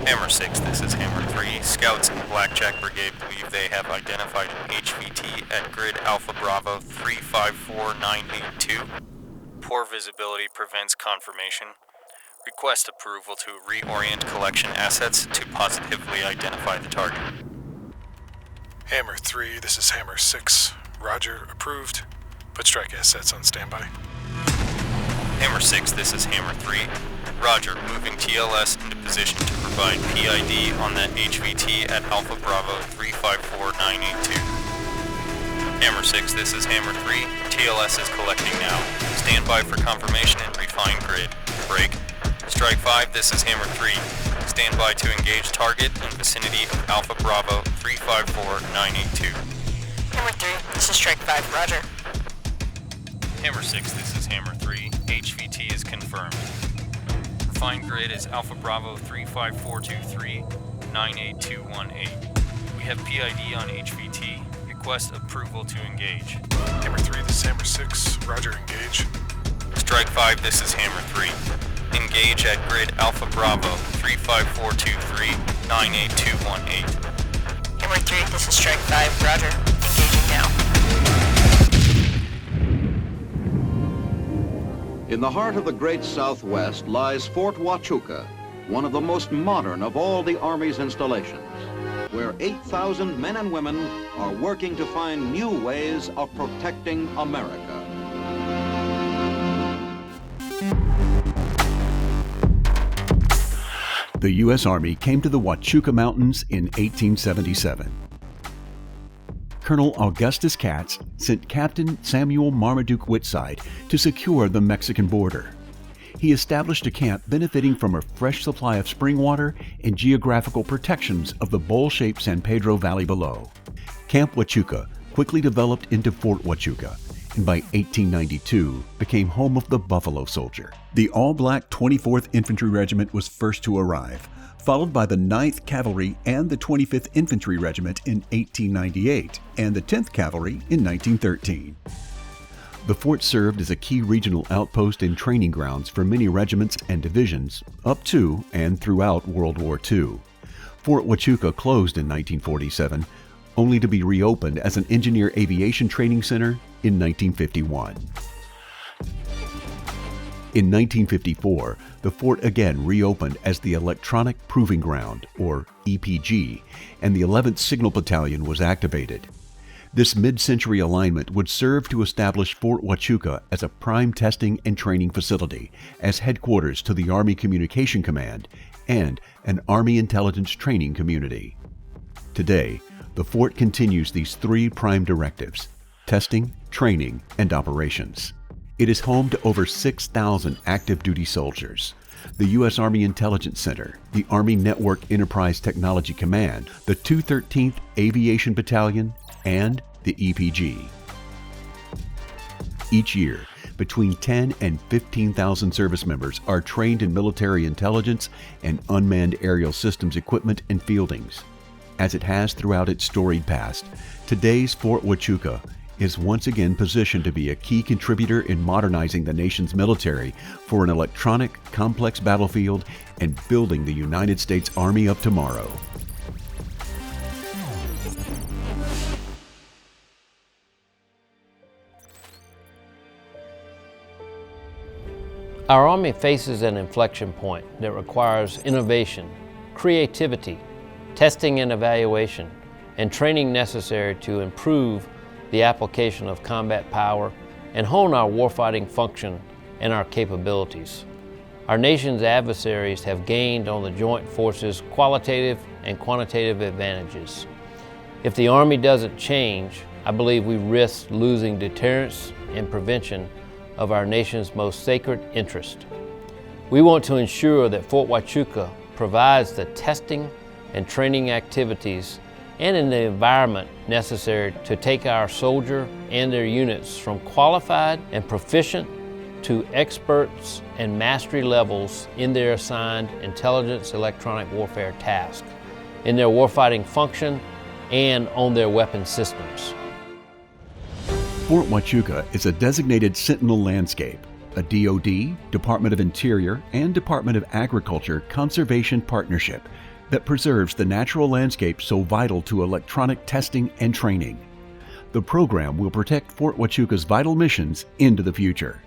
Hammer 6, this is Hammer 3. Scouts in the Blackjack Brigade believe they have identified an HVT at Grid Alpha Bravo 354982. Poor visibility prevents confirmation. Request approval to reorient collection assets to positively identify the target. Hammer 3, this is Hammer 6. Roger, approved. Put strike assets on standby. Hammer 6, this is Hammer 3. Roger, moving TLS into position to provide PID on that HVT at Alpha Bravo 354982. Hammer 6, this is Hammer 3. TLS is collecting now. Stand by for confirmation and refine grid. Break. Strike 5, this is Hammer 3. Stand by to engage target in vicinity of Alpha Bravo 354982. Hammer 3, this is Strike 5, roger. Hammer 6, this is Hammer 3. HVT is confirmed. Refined grid is Alpha Bravo 35423 98218. We have PID on HVT. Request approval to engage. Hammer 3, this is Hammer 6. Roger, engage. Strike 5, this is Hammer 3. Engage at grid Alpha Bravo 35423 98218. Hammer 3, this is Strike 5, roger. Engaging now. In the heart of the great Southwest lies Fort Huachuca, one of the most modern of all the Army's installations, where 8,000 men and women are working to find new ways of protecting America. The U.S. Army came to the Huachuca Mountains in 1877. Colonel Augustus Katz sent Captain Samuel Marmaduke Whitside to secure the Mexican border. He established a camp benefiting from a fresh supply of spring water and geographical protections of the bowl-shaped San Pedro Valley below. Camp Huachuca quickly developed into Fort Huachuca, and by 1892 became home of the Buffalo Soldier. The all-black 24th Infantry Regiment was first to arrive, followed by the 9th Cavalry and the 25th Infantry Regiment in 1898, and the 10th Cavalry in 1913. The fort served as a key regional outpost and training grounds for many regiments and divisions up to and throughout World War II. Fort Huachuca closed in 1947, only to be reopened as an engineer aviation training center in 1951. In 1954, the fort again reopened as the Electronic Proving Ground, or EPG, and the 11th Signal Battalion was activated. This mid-century alignment would serve to establish Fort Huachuca as a prime testing and training facility, as headquarters to the Army Communication Command, and an Army intelligence training community. Today, the fort continues these three prime directives: testing, training, and operations. It is home to over 6,000 active duty soldiers. The U.S. Army Intelligence Center, the Army Network Enterprise Technology Command, the 213th Aviation Battalion, and the EPG. Each year, between 10 and 15,000 service members are trained in military intelligence and unmanned aerial systems equipment and fieldings. As it has throughout its storied past, today's Fort Huachuca is once again positioned to be a key contributor in modernizing the nation's military for an electronic, complex battlefield and building the United States Army of tomorrow. Our Army faces an inflection point that requires innovation, creativity, testing and evaluation, and training necessary to improve the application of combat power and hone our warfighting function and our capabilities. Our nation's adversaries have gained on the joint forces qualitative and quantitative advantages. If the Army doesn't change, I believe we risk losing deterrence and prevention of our nation's most sacred interest. We want to ensure that Fort Huachuca provides the testing and training activities and in the environment necessary to take our soldier and their units from qualified and proficient to experts and mastery levels in their assigned intelligence electronic warfare task, in their warfighting function, and on their weapon systems. Fort Huachuca is a designated Sentinel landscape, a DoD, Department of Interior, and Department of Agriculture conservation partnership that preserves the natural landscape so vital to electronic testing and training. The program will protect Fort Huachuca's vital missions into the future.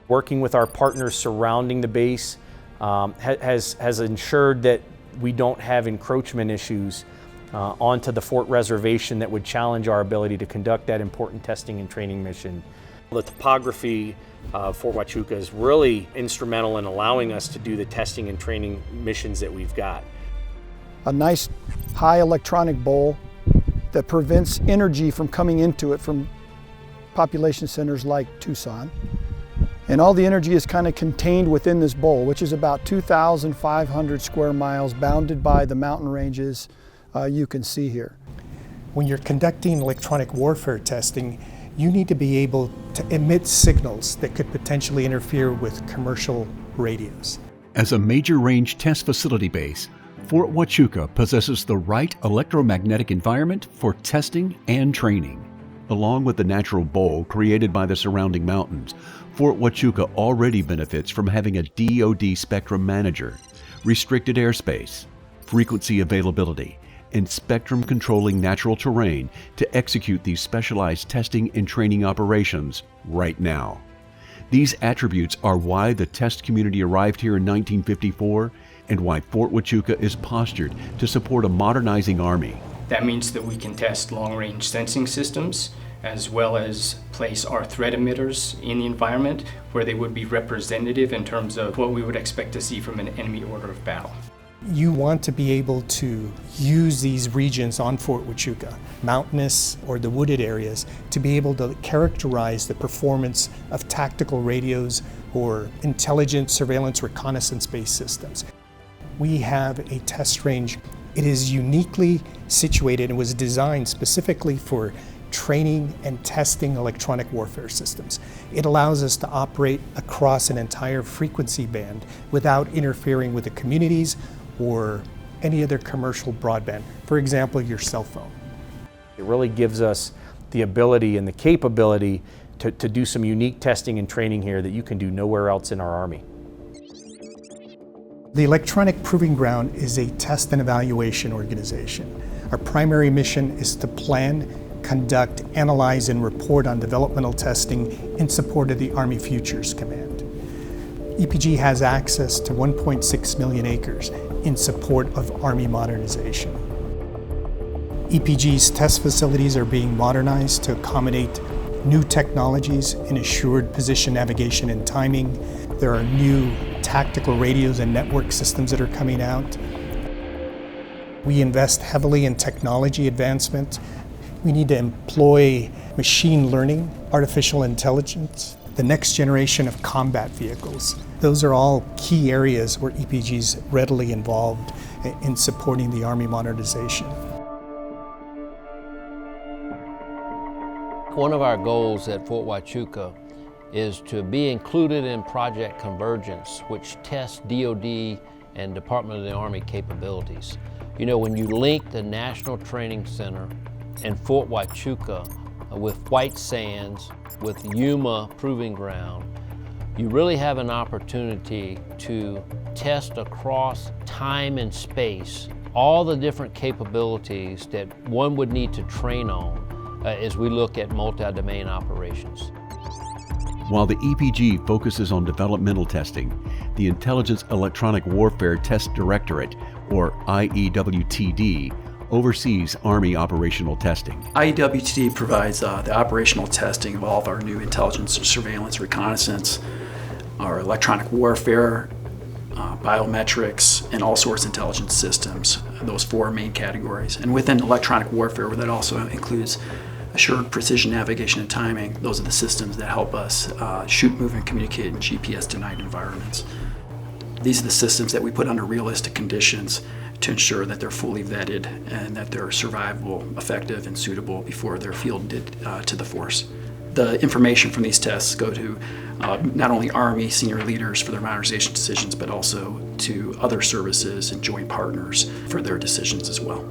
Working with our partners surrounding the base has ensured that we don't have encroachment issues onto the fort reservation that would challenge our ability to conduct that important testing and training mission. The topography of Fort Huachuca is really instrumental in allowing us to do the testing and training missions that we've got. A nice high electronic bowl that prevents energy from coming into it from population centers like Tucson. And all the energy is kind of contained within this bowl, which is about 2,500 square miles, bounded by the mountain ranges you can see here. When you're conducting electronic warfare testing, you need to be able to emit signals that could potentially interfere with commercial radios. As a major range test facility base, Fort Huachuca possesses the right electromagnetic environment for testing and training. Along with the natural bowl created by the surrounding mountains, Fort Huachuca already benefits from having a DoD spectrum manager, restricted airspace, frequency availability, and spectrum controlling natural terrain to execute these specialized testing and training operations right now. These attributes are why the test community arrived here in 1954 and why Fort Huachuca is postured to support a modernizing Army. That means that we can test long-range sensing systems as well as place our threat emitters in the environment where they would be representative in terms of what we would expect to see from an enemy order of battle. You want to be able to use these regions on Fort Huachuca, mountainous or the wooded areas, to be able to characterize the performance of tactical radios or intelligence, surveillance, reconnaissance-based systems. We have a test range. It is uniquely situated and was designed specifically for training and testing electronic warfare systems. It allows us to operate across an entire frequency band without interfering with the communities or any other commercial broadband, for example, your cell phone. It really gives us the ability and the capability to do some unique testing and training here that you can do nowhere else in our Army. The Electronic Proving Ground is a test and evaluation organization. Our primary mission is to plan, conduct, analyze, and report on developmental testing in support of the Army Futures Command. EPG has access to 1.6 million acres in support of Army modernization. EPG's test facilities are being modernized to accommodate new technologies in assured position navigation and timing. There are new tactical radios and network systems that are coming out. We invest heavily in technology advancement. We need to employ machine learning, artificial intelligence, the next generation of combat vehicles. Those are all key areas where EPG is readily involved in supporting the Army modernization. One of our goals at Fort Huachuca is to be included in Project Convergence, which tests DoD and Department of the Army capabilities. You know, when you link the National Training Center and Fort Huachuca with White Sands, with Yuma Proving Ground, you really have an opportunity to test across time and space all the different capabilities that one would need to train on as we look at multi-domain operations. While the EPG focuses on developmental testing, the Intelligence Electronic Warfare Test Directorate, or IEWTD, oversees Army operational testing. IEWTD provides the operational testing of all of our new intelligence, surveillance, reconnaissance, our electronic warfare, biometrics, and all sorts of intelligence systems, those four main categories. And within electronic warfare, that also includes assured precision navigation and timing. Those are the systems that help us shoot, move, and communicate in GPS-denied environments. These are the systems that we put under realistic conditions to ensure that they're fully vetted and that they're survivable, effective, and suitable before they're fielded to the force. The information from these tests go to not only Army senior leaders for their modernization decisions, but also to other services and joint partners for their decisions as well.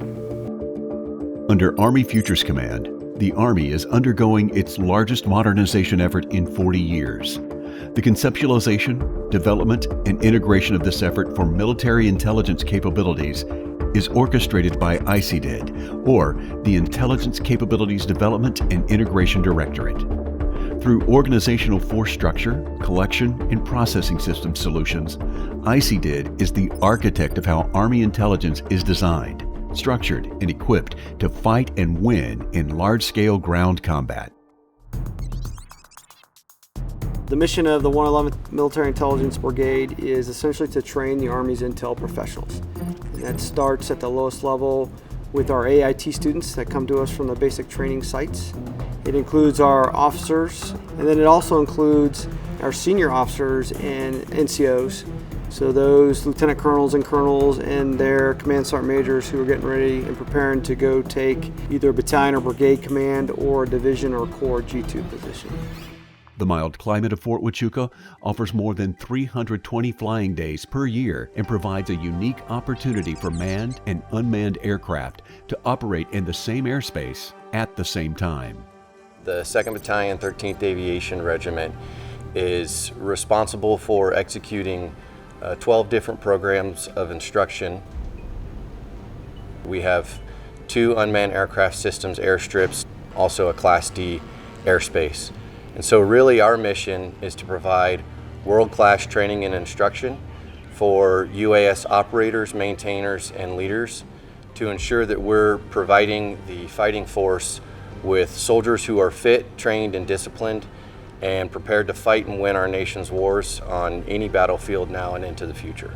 Under Army Futures Command, the Army is undergoing its largest modernization effort in 40 years. The conceptualization, development, and integration of this effort for military intelligence capabilities is orchestrated by ICDID, or the Intelligence Capabilities Development and Integration Directorate. Through organizational force structure, collection, and processing system solutions, ICDID is the architect of how Army intelligence is designed, structured, and equipped to fight and win in large-scale ground combat. The mission of the 111th Military Intelligence Brigade is essentially to train the Army's intel professionals. And that starts at the lowest level with our AIT students that come to us from the basic training sites. It includes our officers, and then it also includes our senior officers and NCOs. So those lieutenant colonels and colonels and their command sergeant majors who are getting ready and preparing to go take either a battalion or brigade command or a division or corps G2 position. The mild climate of Fort Huachuca offers more than 320 flying days per year and provides a unique opportunity for manned and unmanned aircraft to operate in the same airspace at the same time. The 2nd Battalion, 13th Aviation Regiment is responsible for executing 12 different programs of instruction. We have 2 unmanned aircraft systems airstrips, also a Class D airspace. And so really our mission is to provide world-class training and instruction for UAS operators, maintainers, and leaders to ensure that we're providing the fighting force with soldiers who are fit, trained, and disciplined and prepared to fight and win our nation's wars on any battlefield now and into the future.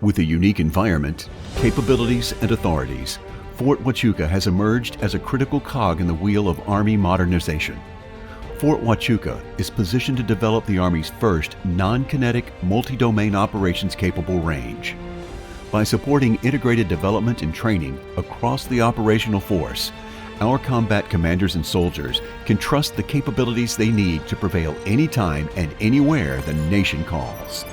With a unique environment, capabilities, and authorities, Fort Huachuca has emerged as a critical cog in the wheel of Army modernization. Fort Huachuca is positioned to develop the Army's first non-kinetic, multi-domain operations-capable range. By supporting integrated development and training across the operational force, our combat commanders and soldiers can trust the capabilities they need to prevail anytime and anywhere the nation calls.